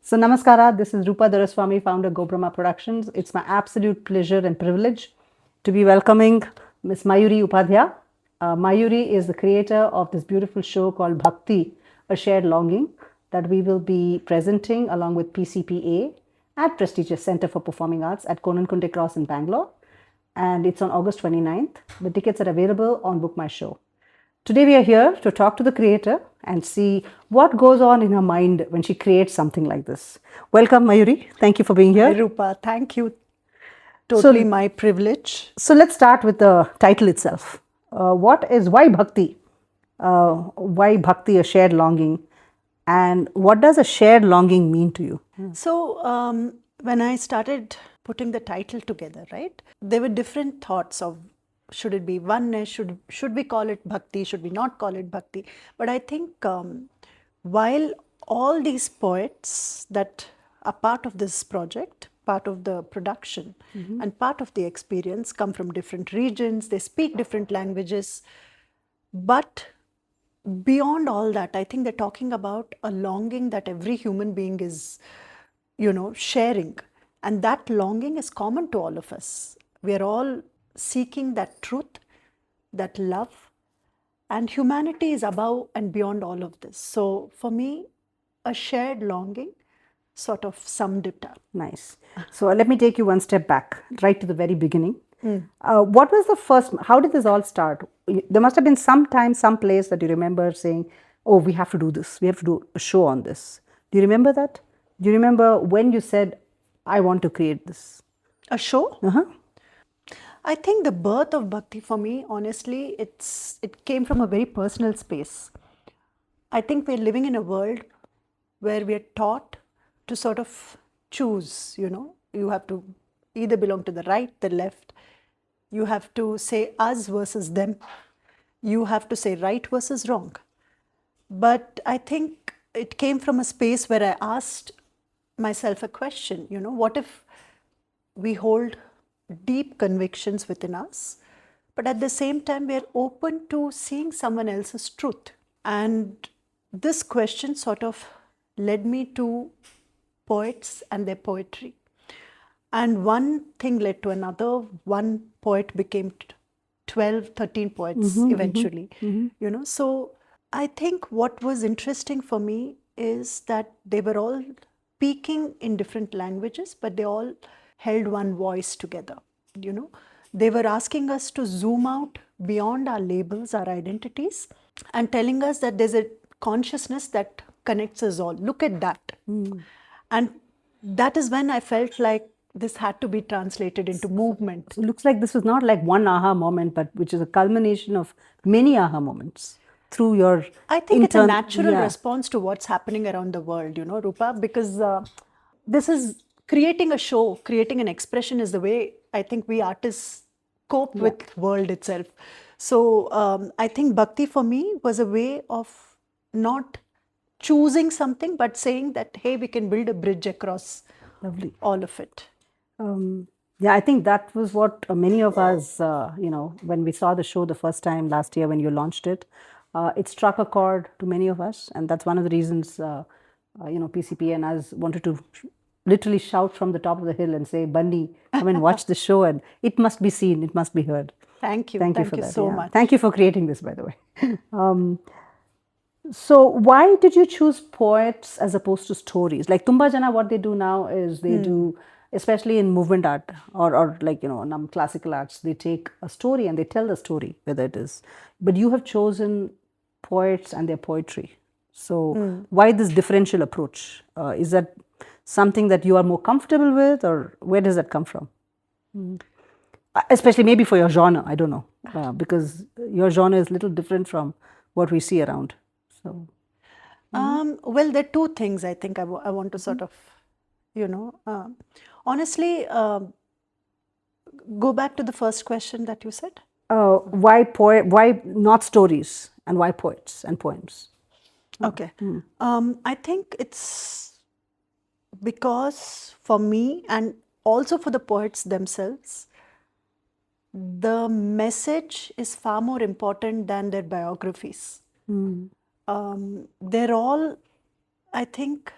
So, Namaskara, this is Roopa Doraswamy, founder GoBrahma Productions. It's my absolute pleasure and privilege to be welcoming Miss Mayuri Upadhya. Mayuri is the creator of this beautiful show called Bhakti, a shared longing, that we will be presenting along with PCPA at prestigious Center for Performing Arts at Konankunde Cross in Bangalore. And it's on August 29th. The tickets are available on BookMyShow. Today we are here to talk to the creator and see what goes on in her mind when she creates something like this. Welcome, Mayuri. Thank you for being Hi, here. Roopa. Thank you. Totally my privilege. So let's start with the title itself. Why Bhakti? Why Bhakti, a shared longing? And what does a shared longing mean to you? So, when I started putting the title together, right, there were different thoughts of should it be oneness, should we call it Bhakti, should we not call it Bhakti? But I think while all these poets that are part of this project, part of the production, and part of the experience come from different regions, they speak different languages, but beyond all that, I think they're talking about a longing that every human being is, sharing. And that longing is common to all of us. We are all seeking that truth, that love, and humanity is above and beyond all of this. So for me, a shared longing sort of summed it up. Nice. So let me take you one step back, right to the very beginning. What was the first, how did this all start? There must have been some time, some place that you remember saying, oh, we have to do this. We have to do a show on this. Do you remember that? Do you remember when you said, I want to create this? A show? Uh-huh. I think the birth of Bhakti for me, honestly, it came from a very personal space. I think we're living in a world where we are taught to sort of choose, you have to either belong to the right, the left, you have to say us versus them, you have to say right versus wrong. But I think it came from a space where I asked myself a question, what if we hold deep convictions within us, but at the same time, we are open to seeing someone else's truth. And this question sort of led me to poets and their poetry. And one thing led to another. One poet became 12, 13 poets eventually. So I think what was interesting for me is that they were all speaking in different languages, but they all held one voice together. They were asking us to zoom out beyond our labels, our identities, and telling us that there's a consciousness that connects us all. Look at that. And that is when I felt like this had to be translated into movement. So it looks like this was not like one aha moment, but which is a culmination of many aha moments through your I think it's a natural response to what's happening around the world, Roopa, because this is creating a show, creating an expression is the way I think we artists cope with world itself. So I think Bhakti for me was a way of not choosing something, but saying that, hey, we can build a bridge across all of it. Yeah, I think that was what many of us, when we saw the show the first time last year when you launched it, it struck a chord to many of us. And that's one of the reasons, PCP and us wanted to literally shout from the top of the hill and say, Bunny, come and watch the show. And it must be seen, it must be heard. Thank you. Thank you for you that. so much. Thank you for creating this, by the way. So why did you choose poets as opposed to stories? Like Tumba Jana, what they do now is they do, especially in movement art or like, classical arts, they take a story and they tell the story, whether it is. But you have chosen poets and their poetry. So why this differential approach? Is that something that you are more comfortable with, or where does that come from? Especially maybe for your genre, I don't know, because your genre is a little different from what we see around. So, Well, there are two things I think I want to sort of, honestly, go back to the first question that you said. why not stories, and why poets and poems? Okay. I think it's because for me and also for the poets themselves, the message is far more important than their biographies. They're all, I think,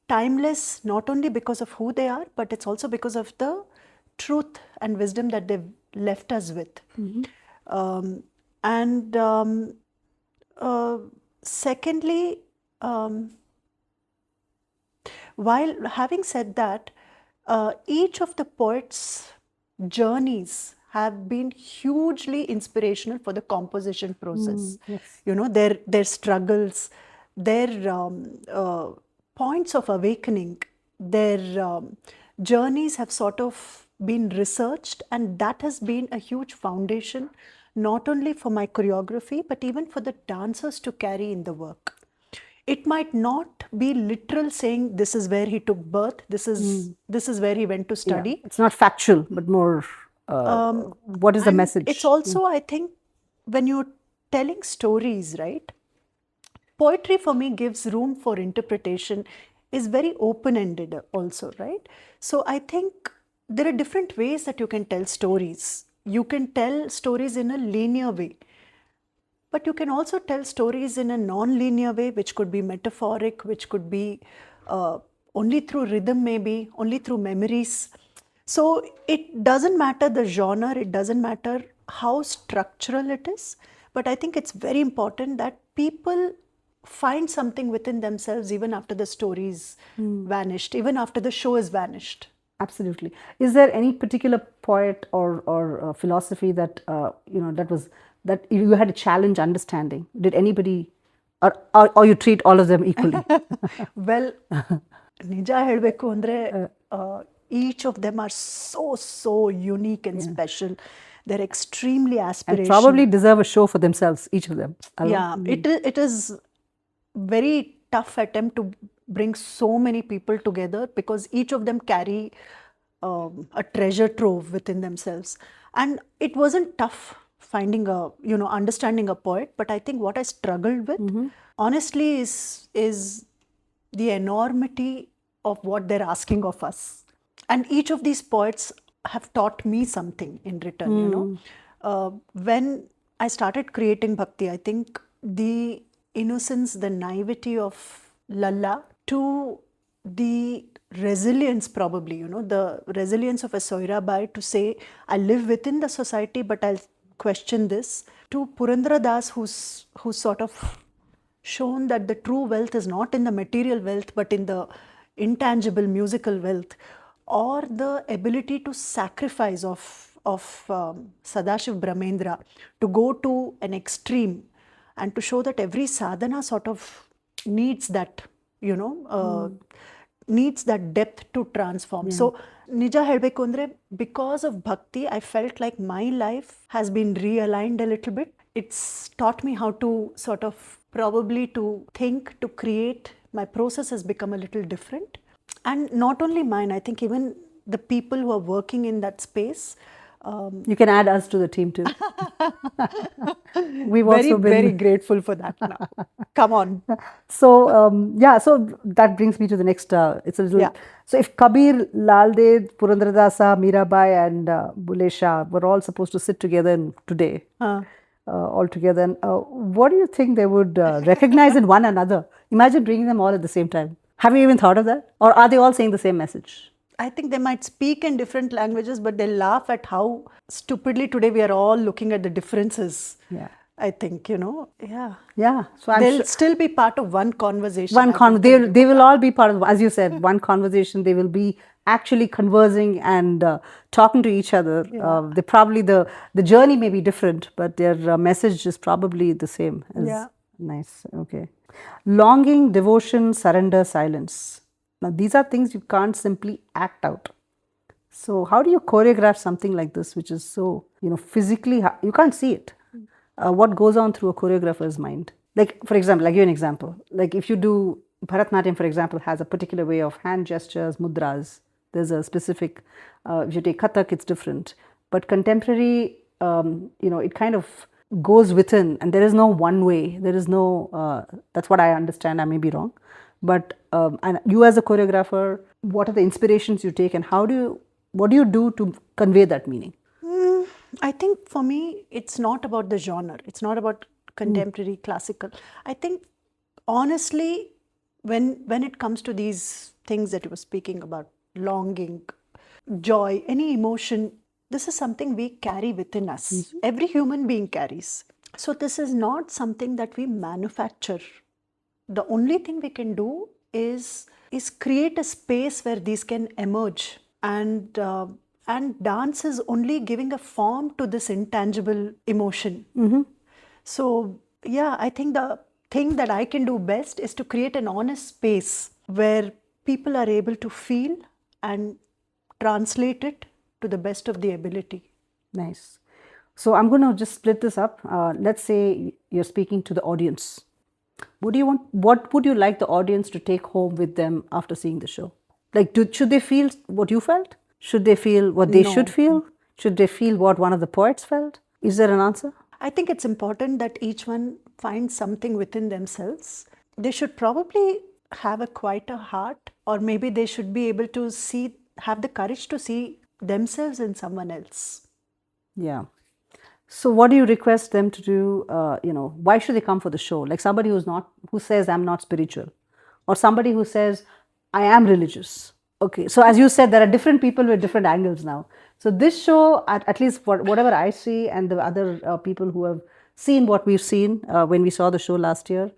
timeless not only because of who they are, but it's also because of the truth and wisdom that they've left us with. Um, and uh, secondly, while having said that, each of the poets' journeys have been hugely inspirational for the composition process. Yes. You know, their struggles, their points of awakening, their journeys have sort of been researched, and that has been a huge foundation, not only for my choreography, but even for the dancers to carry in the work. It might not be literal saying this is where he took birth, this is where he went to study. It's not factual, but more what is the And message? it's also, I think, when you're telling stories, right? Poetry for me gives room for interpretation, is very open-ended also, right? So I think there are different ways that you can tell stories. You can tell stories in a linear way, but you can also tell stories in a non-linear way, which could be metaphoric, which could be only through rhythm, maybe, only through memories. So it doesn't matter the genre, it doesn't matter how structural it is, but I think it's very important that people find something within themselves even after the story's vanished, even after the show is vanished. Absolutely. Is there any particular poet or philosophy that that was that you had a challenge understanding? Did anybody, or you treat all of them equally? Well, ನಿಜ ಹೇಳಬೇಕು ಅಂದರೆ each of them are so unique and special. They're extremely And aspirational. probably deserve a show for themselves, each of them. Yeah, it is very tough attempt to bring so many people together because each of them carry a treasure trove within themselves. And it wasn't tough finding understanding a poet, but I think what I struggled with, honestly, is the enormity of what they're asking of us. And each of these poets have taught me something in return, when I started creating Bhakti, I think the innocence, the naivety of Lalla to the resilience, probably, the resilience of a Soirabai to say, I live within the society, but I'll question this, to Purandara Das, who's sort of shown that the true wealth is not in the material wealth, but in the intangible musical wealth, or the ability to sacrifice of Sadashiv Brahmendra to go to an extreme and to show that every sadhana sort of needs that, needs that depth to transform. So, Nija helbeku andre, because of Bhakti, I felt like my life has been realigned a little bit. It's taught me how to sort of probably to think, to create. My process has become a little different. And not only mine, I think even the people who are working in that space. You can add us to the team too. We've very, also been very grateful for that now. Come on. So so that brings me to the next. It's a little. Yeah. So if Kabir, Laldev, Purandaradasa, Mirabai, and Bule Shah were all supposed to sit together today, all together, and, what do you think they would recognize in one another? Imagine bringing them all at the same time. Have you even thought of that, or are they all saying the same message? I think they might speak in different languages, but they laugh at how stupidly today we are all looking at the differences. Yeah. I think, yeah. Yeah. So they'll still be part of one conversation. They will all be part of, as you said, one conversation. They will be actually conversing and talking to each other. They probably the journey may be different, but their message is probably the same. Nice. Okay. Longing, devotion, surrender, silence. Now, these are things you can't simply act out. So, how do you choreograph something like this, which is so, physically, you can't see it? What goes on through a choreographer's mind? Like, for example, I'll give you an example. Like, if you do Bharatnatyam, for example, has a particular way of hand gestures, mudras. There's a specific, if you take Kathak, it's different. But contemporary, it kind of goes within, and there is no one way. There is no, that's what I understand. I may be wrong. But and you as a choreographer, what are the inspirations you take, and what do you do to convey that meaning? I think for me, it's not about the genre. It's not about contemporary, classical. I think, honestly, when it comes to these things that you were speaking about, longing, joy, any emotion, this is something we carry within us. Every human being carries. So this is not something that we manufacture. The only thing we can do is create a space where these can emerge, and dance is only giving a form to this intangible emotion. So yeah, I think the thing that I can do best is to create an honest space where people are able to feel and translate it to the best of the ability. Nice. So I'm going to just split this up. Let's say you're speaking to the audience. What would you like the audience to take home with them after seeing the show? Like, should they feel what you felt? Should they feel what they should feel? Should they feel what one of the poets felt? Is there an answer? I think it's important that each one finds something within themselves. They should probably have a quieter heart, or maybe they should be able to have the courage to see themselves in someone else. Yeah. So what do you request them to do? Why should they come for the show? Like somebody who says, I'm not spiritual, or somebody who says, I am religious. Okay. So as you said, there are different people with different angles now. So this show, at least whatever I see, and the other people who have seen what we've seen when we saw the show last year,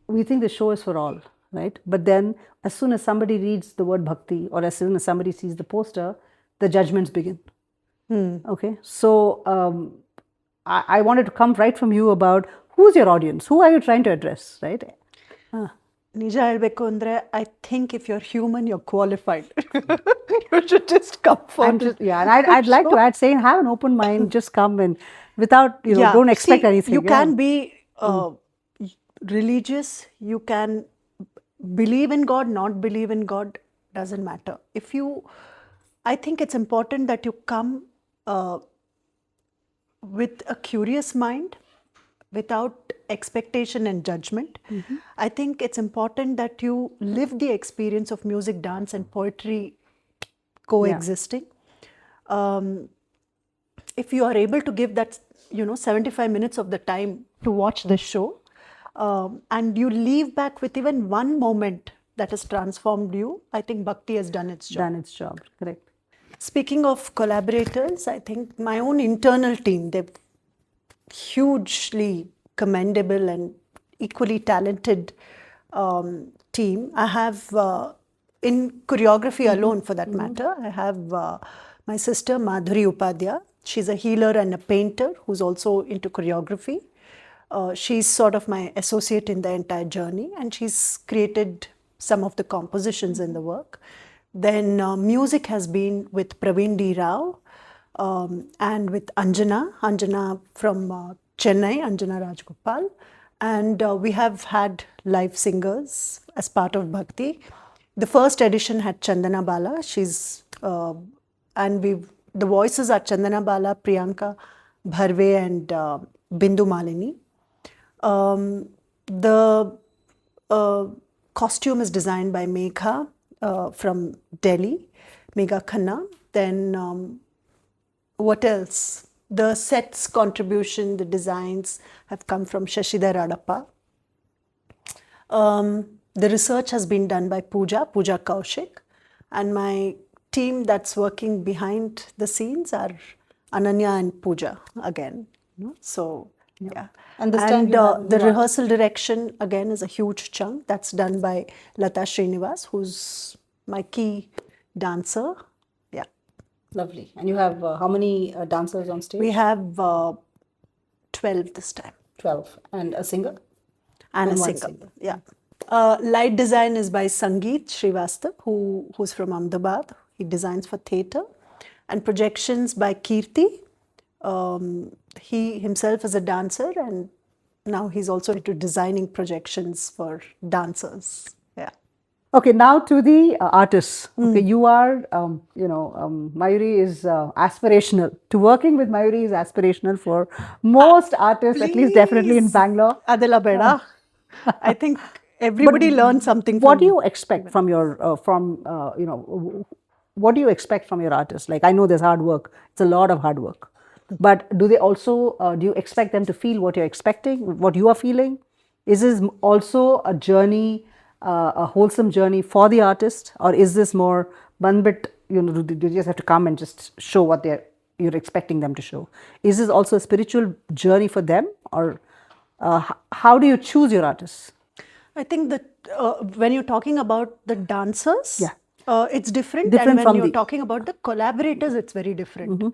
we think the show is for all, right? But then as soon as somebody reads the word bhakti, or as soon as somebody sees the poster, the judgments begin. Okay. So I wanted to come right from you about who's your audience? Who are you trying to address, right? ನಿಜ ಹೇಳಬೇಕು ಅಂದರೆ I think if you are human you are qualified you should just come for Yeah, and I'd like to add, saying have an open mind, just come and without, don't expect anything. You can be religious, you can believe in God, not believe in God, doesn't matter. I think it's important that you come with a curious mind, without expectation and judgment. I think it's important that you live the experience of music, dance, and poetry coexisting. If you are able to give that 75 minutes of the time to watch this show, and you leave back with even one moment that has transformed you, I think Bhakti has done its job. Done its job, correct. Speaking of collaborators, I think my own internal team, they've hugely commendable and equally talented team. I have, in choreography alone for that matter, I have my sister Madhuri Upadhya. She's a healer and a painter who's also into choreography. She's sort of my associate in the entire journey, and she's created some of the compositions in the work. Then music has been with Praveen D. Rao, and with Anjana from Chennai, Anjana Rajagopalan. And we have had live singers as part of Bhakti. The first edition had Chandana Bala. The voices are Chandana Bala, Priyanka Bharve, and Bindu Malini. The costume is designed by Megha from Delhi, Megha Khanna. Then what else? The sets contribution, the designs have come from Shashidhar Adappa. The research has been done by Pooja Kaushik, and my team that's working behind the scenes are Ananya and Pooja again. So yeah. And this time the rehearsal direction again is a huge chunk. That's done by Latha Srinivasa, who's my key dancer. Yeah. Lovely. And you have how many dancers on stage? We have 12 this time. 12. And a singer? And a singer. Yeah. Light design is by Sangeet Shrivastava, who's from Ahmedabad. He designs for theatre. And projections by Kirti. He himself is a dancer, and now he's also into designing projections for dancers. Yeah. Okay, now to the artists. Okay, you are, Mayuri is aspirational. To working with Mayuri is aspirational for most artists, at least definitely in Bangalore. Adela Beda. I think everybody learns something. What do you expect from your, what do you expect from your artists? Like, I know there's hard work. It's a lot of hard work. But do they also, do you expect them to feel what you're expecting, what you are feeling? Is this also a journey, a wholesome journey for the artist, or is this more one bit, they just have to come and just show what you're expecting them to show? Is this also a spiritual journey for them, or how do you choose your artists? I think that when you're talking about the dancers, Yeah. it's different. Different And from when you're the- talking about the collaborators, it's very different.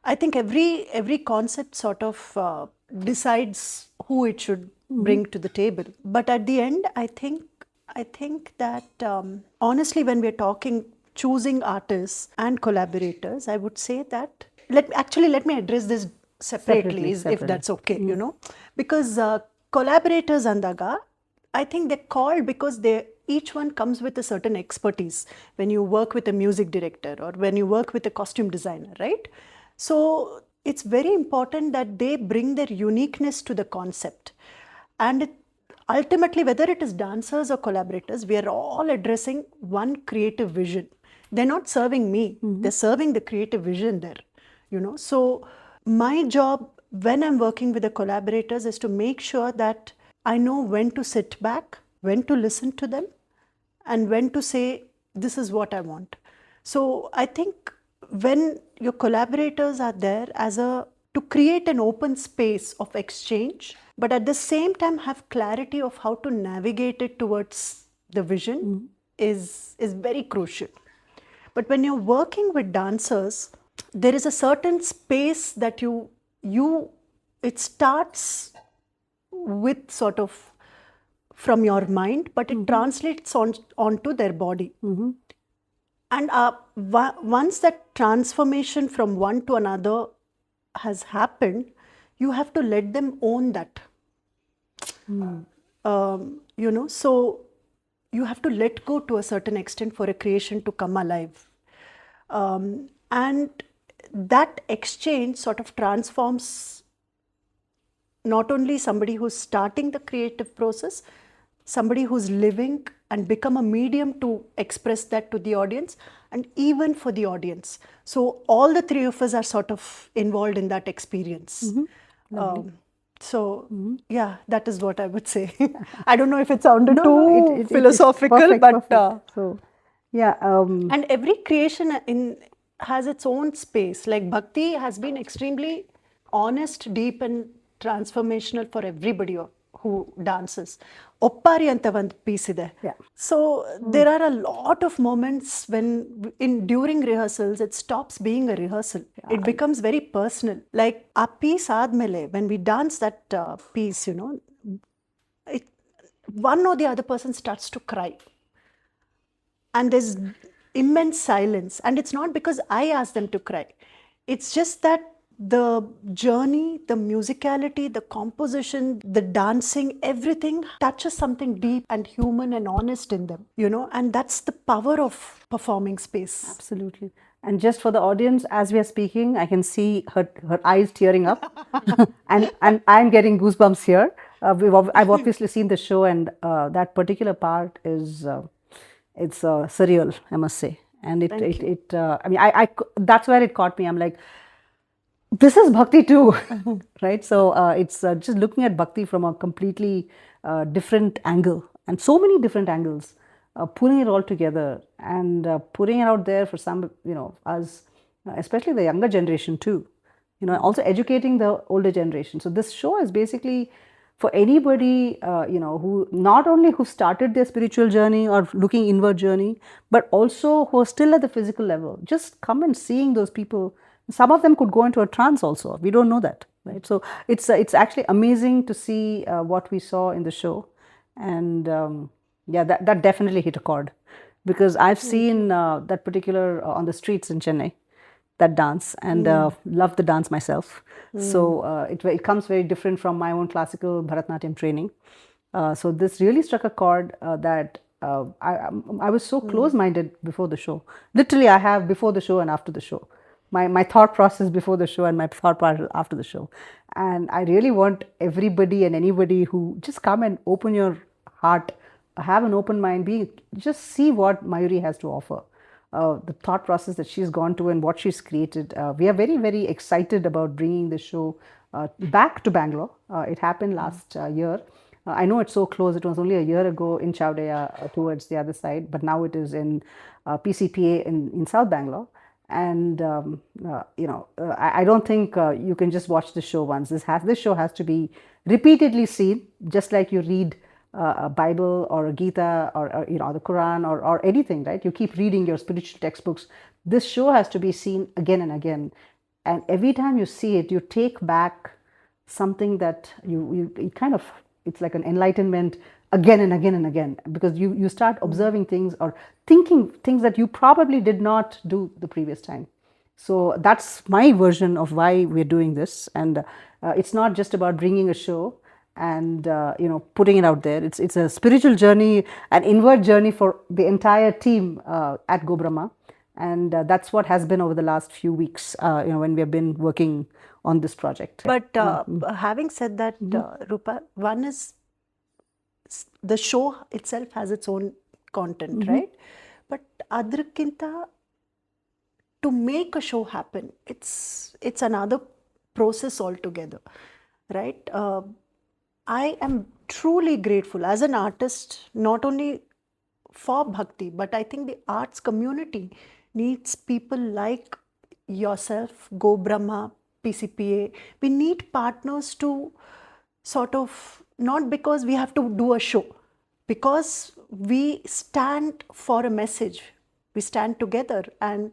I think every concept sort of decides who it should bring to the table. But at the end, I think that honestly, when we're talking choosing artists and collaborators, I would say that let me address this separately, if that's okay, because collaborators andaga, I think they're called because each one comes with a certain expertise. When you work with a music director or when you work with a costume designer, right? So it's very important that they bring their uniqueness to the concept. And ultimately, whether it is dancers or collaborators, we are all addressing one creative vision. They're not serving me, they're serving the creative vision there. So my job when I'm working with the collaborators is to make sure that I know when to sit back, when to listen to them, and when to say, this is what I want. So I think when your collaborators are there to create an open space of exchange, but at the same time have clarity of how to navigate it towards the vision is very crucial. But when you're working with dancers, there is a certain space that it starts with sort of from your mind, but it translates onto their body. And once that transformation from one to another has happened, you have to let them own that. So you have to let go to a certain extent for a creation to come alive. And that exchange sort of transforms not only somebody who's starting the creative process, somebody who's living and become a medium to express that to the audience, and even for the audience. So all the three of us are sort of involved in that experience. Yeah, that is what I would say. I don't know if it sounded too philosophical, perfect, but perfect. So yeah, and every creation has its own space. Like Bhakti has been extremely honest, deep, and transformational for everybody who dances. Oppari anta ಒಂದು piece ಇದೆ. Yeah. So there are a lot of moments when during rehearsals it stops being a rehearsal. It becomes very personal. Like a piece ಆದ್ಮೇಲೆ when we dance that piece, one or the other person starts to cry. And there's immense silence. And it's not because I asked them to cry. It's just that the journey, the musicality, the composition, the dancing, everything touches something deep and human and honest in them, and that's the power of performing space. Absolutely. And just for the audience, as we are speaking, I can see her eyes tearing up, and I'm getting goosebumps here. I've obviously seen the show, and that particular part is it's surreal, I must say. And I mean, that's where it caught me. I'm like, this is bhakti too, right? So it's just looking at bhakti from a completely different angle, and so many different angles, pulling it all together and putting it out there for some, us, especially the younger generation too, also educating the older generation. So this show is basically for anybody, who not only who started their spiritual journey or looking inward journey, but also who are still at the physical level. Just come and seeing those people. Some of them could go into a trance also. We don't know that, right? So it's actually amazing to see what we saw in the show, and yeah, that definitely hit a chord, because I've seen that particular on the streets in Chennai, that dance, and love the dance myself. So it comes very different from my own classical Bharatanatyam training. So this really struck a chord that I was so close-minded before the show. Literally, I have before the show and after the show. My thought process before the show and my thought process after the show. And I really want everybody and anybody who just come and open your heart, have an open mind, just see what Mayuri has to offer. The thought process that she's gone to and what she's created. We are very, very excited about bringing the show back to Bangalore. It happened last year. I know it's so close. It was only a year ago in Chowdhury towards the other side, but now it is in PCPA in South Bangalore. And I don't think you can just watch the show once. This show has to be repeatedly seen, just like you read a Bible or a Gita or the Quran or anything, right? You keep reading your spiritual textbooks. This show has to be seen again and again, and every time you see it, you take back something that you kind of, it's like an enlightenment again and again and again, because you start observing things or thinking things that you probably did not do the previous time. So that's my version of why we're doing this. And it's not just about bringing a show and putting it out there. It's a spiritual journey, an inward journey for the entire team at GoBrahma. And that's what has been over the last few weeks, when we have been working on this project. But having said that, Roopa, one is the show itself has its own content, right? But adrukinta, to make a show happen, it's another process altogether, right? I am truly grateful as an artist, not only for Bhakti, but I think the arts community needs people like yourself, GoBrahma, PCPA. We need partners to sort of, not because we have to do a show, because we stand for a message. We stand together, and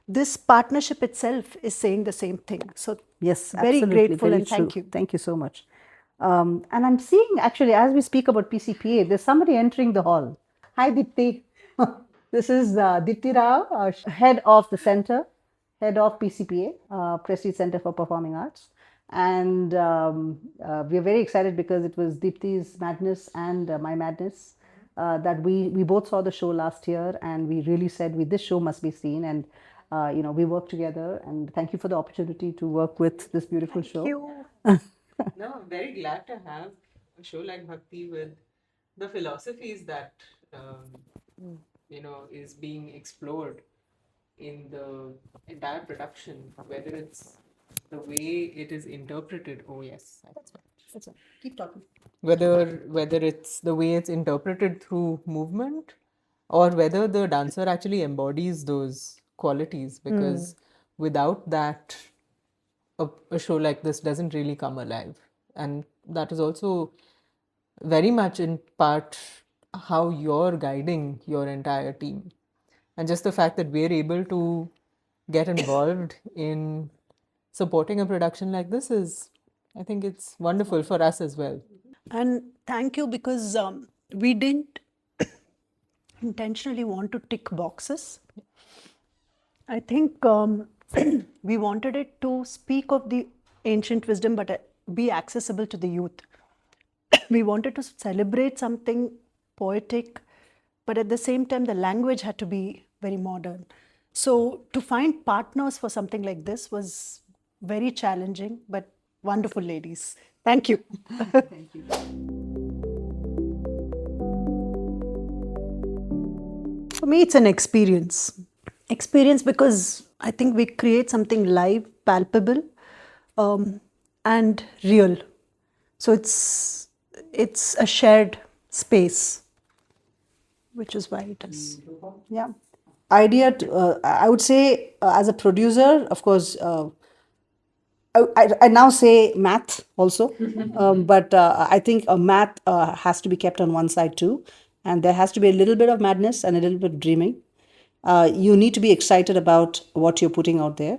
this partnership itself is saying the same thing. So yes, very absolutely, grateful, very and thank you. Thank you so much. And I'm seeing, actually, as we speak about PCPA, there's somebody entering the hall. Hi, Dipti. This is Dipti Rao, head of the center, head of PCPA, Prestige Center for Performing Arts. And we're very excited because it was Dipti's madness and my madness that we both saw the show last year, and we really said this show must be seen. And we worked together, and thank you for the opportunity to work with this beautiful show. Thank you. No, I'm very glad to have a show like Bhakti with the philosophies that is being explored in the entire production, whether it's the way it is interpreted. Oh yes, That's all. Keep talking. whether it's the way it's interpreted through movement, or whether the dancer actually embodies those qualities, because without that, a show like this doesn't really come alive. And that is also very much in part how you're guiding your entire team. And just the fact that we're able to get involved in supporting a production like this I think it's wonderful for us as well. And thank you, because we didn't intentionally want to tick boxes. I think we wanted it to speak of the ancient wisdom, but be accessible to the youth. We wanted to celebrate something poetic, but at the same time, the language had to be very modern. So to find partners for something like this was very challenging, but wonderful, ladies. Thank you. Thank you. For me, it's an experience. Experience because I think we create something live, palpable, and real. So it's a shared space, which is why it is. Yeah. Idea, I would say, as a producer, of course, I now say math also, but I think math has to be kept on one side too. And there has to be a little bit of madness and a little bit of dreaming. You need to be excited about what you're putting out there.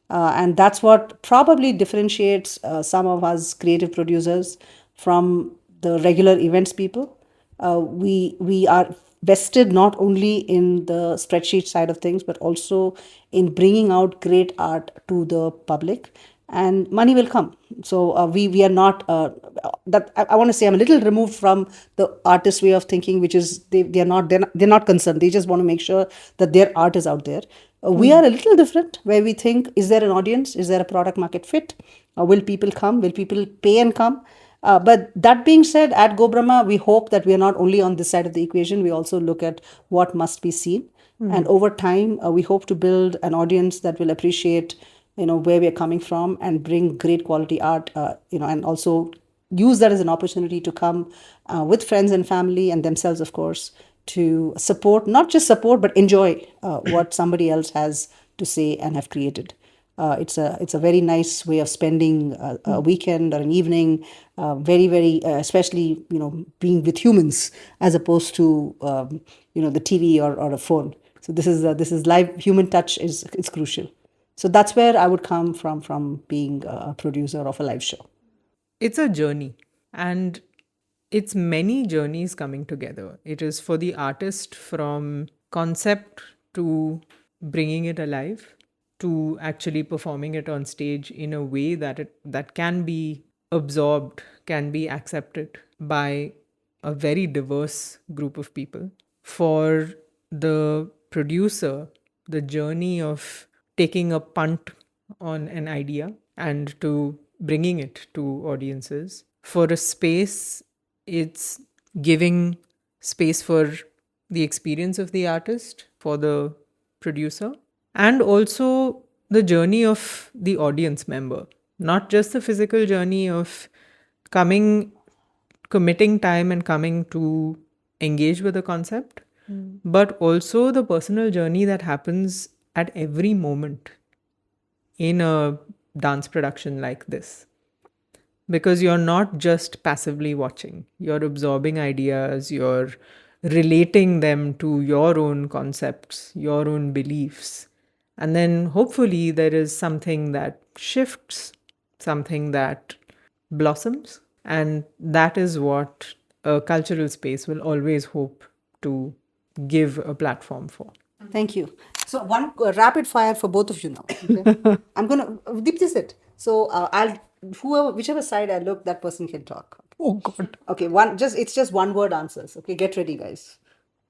And that's what probably differentiates some of us creative producers from the regular events people. We are vested not only in the spreadsheet side of things, but also in bringing out great art to the public, and money will come. So we are not that I want to say I'm a little removed from the artist way of thinking, which is they're not concerned. They just want to make sure that their art is out there. We are a little different, where we think, is there an audience? Is there a product market fit? Will people come? Will people pay and come? But that being said, at GoBrahma, we hope that we are not only on this side of the equation, we also look at what must be seen. And over time, we hope to build an audience that will appreciate, where we are coming from and bring great quality art, and also use that as an opportunity to come with friends and family and themselves, of course, to support, not just support, but enjoy what somebody else has to say and have created. It's a very nice way of spending a weekend or an evening, very very especially being with humans as opposed to the TV or a phone. So this is live human touch is crucial. So that's where I would come from being a producer of a live show. It's a journey, and it's many journeys coming together. It is for the artist from concept to bringing it alive to actually performing it on stage in a way that can be absorbed, can be accepted by a very diverse group of people. For the producer, the journey of taking a punt on an idea and to bringing it to audiences. For a space, it's giving space for the experience of the artist, for the producer, and also the journey of the audience member. Not just the physical journey of committing time and coming to engage with the concept, but also the personal journey that happens at every moment in a dance production like this. Because you're not just passively watching, you're absorbing ideas, you're relating them to your own concepts, your own beliefs. And then hopefully there is something that shifts, something that blossoms. And that is what a cultural space will always hope to give a platform for. Thank you. So one rapid fire for both of you now. Okay? I'm gonna Dipti sit. So whichever side I look, that person can talk. Oh God. Okay, it's just one word answers. Okay, get ready, guys.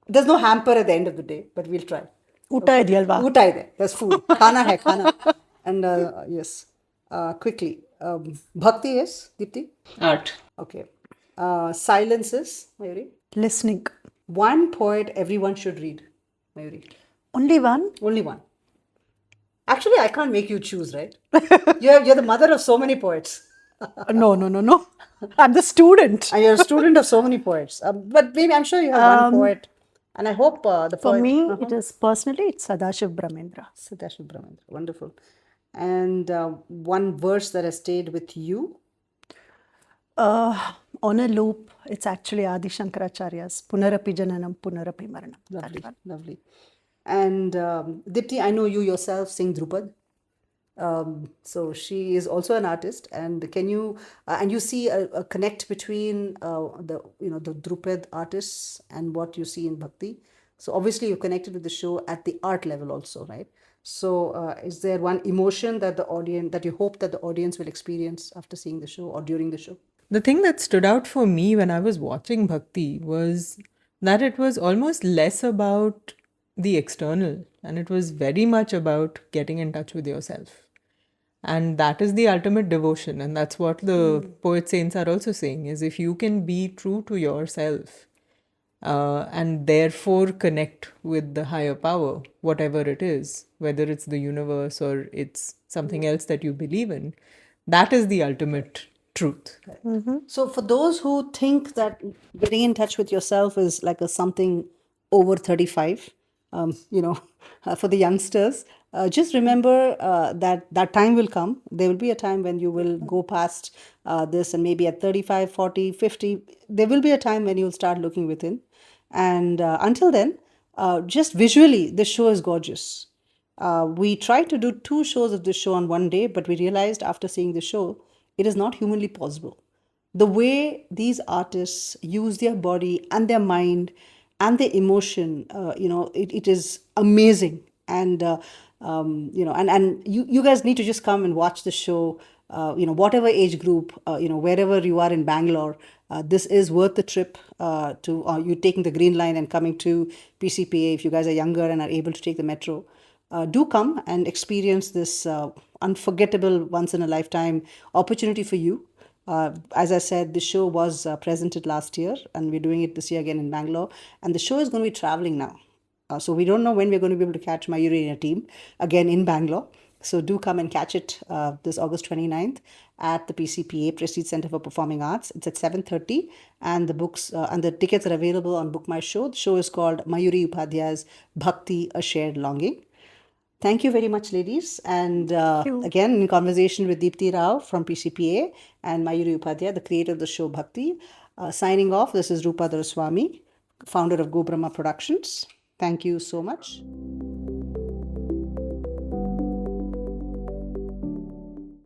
There's no hamper at the end of the day, but we'll try. Uta hai dialwa. Uta hai de. There's food. Khana hai khana. And yes, quickly. Bhakti is Dipti. Art. Okay. Silence is Mayuri. Listening. One poet everyone should read, Mayuri. Only one? Only one. Actually, I can't make you choose, right? You're the mother of so many poets. No. I'm the student. And you're a student of so many poets. But maybe I'm sure you have one poet. And I hope the For poet... me, it's Sadashiv Brahmendra. Sadashiv Brahmendra. Wonderful. And one verse that has stayed with you? On a loop, it's actually Adi Shankaracharya's Punarapi Jananam, Punarapi Maranam. Lovely, lovely. And Dipti, I know you yourself sing Drupad. So she is also an artist, and can you and you see a connect between the Drupad artists and what you see in Bhakti. So obviously you're connected with the show at the art level also, right? So is there one emotion that you hope that the audience will experience after seeing the show or during the show? The thing that stood out for me when I was watching Bhakti was that it was almost less about the external and it was very much about getting in touch with yourself. And that is the ultimate devotion. And that's what the poet saints are also saying, is if you can be true to yourself and therefore connect with the higher power, whatever it is, whether it's the universe or it's something else that you believe in, that is the ultimate truth. So for those who think that getting in touch with yourself is like a something over 35, for the youngsters, just remember that time will come. There will be a time when you will go past this, and maybe at 35, 40, 50, there will be a time when you'll start looking within. And until then, just visually, this show is gorgeous. We tried to do 2 shows of this show on one day, but we realized after seeing the show, it is not humanly possible. The way these artists use their body and their mind and their emotion, it is amazing. And and you guys need to just come and watch the show. Whatever age group, wherever you are in Bangalore, this is worth the trip to you taking the Green Line and coming to PCPA. If you guys are younger and are able to take the metro, do come and experience this unforgettable, once-in-a-lifetime opportunity for you. As I said, the show was presented last year, and we're doing it this year again in Bangalore. And the show is going to be traveling now. So we don't know when we're going to be able to catch Mayuri in a team again in Bangalore. So do come and catch it this August 29th at the PCPA, Prestige Center for Performing Arts. It's at 7:30, and the books and the tickets are available on BookMyShow. The show is called Mayuri Upadhya's Bhakti, A Shared Longing. Thank you very much, ladies. And again, in conversation with Dipti Rao from PCPA and Mayuri Upadhya, the creator of the show Bhakti. Signing off, this is Roopa Doraswamy, founder of GoBrahma Productions. Thank you so much.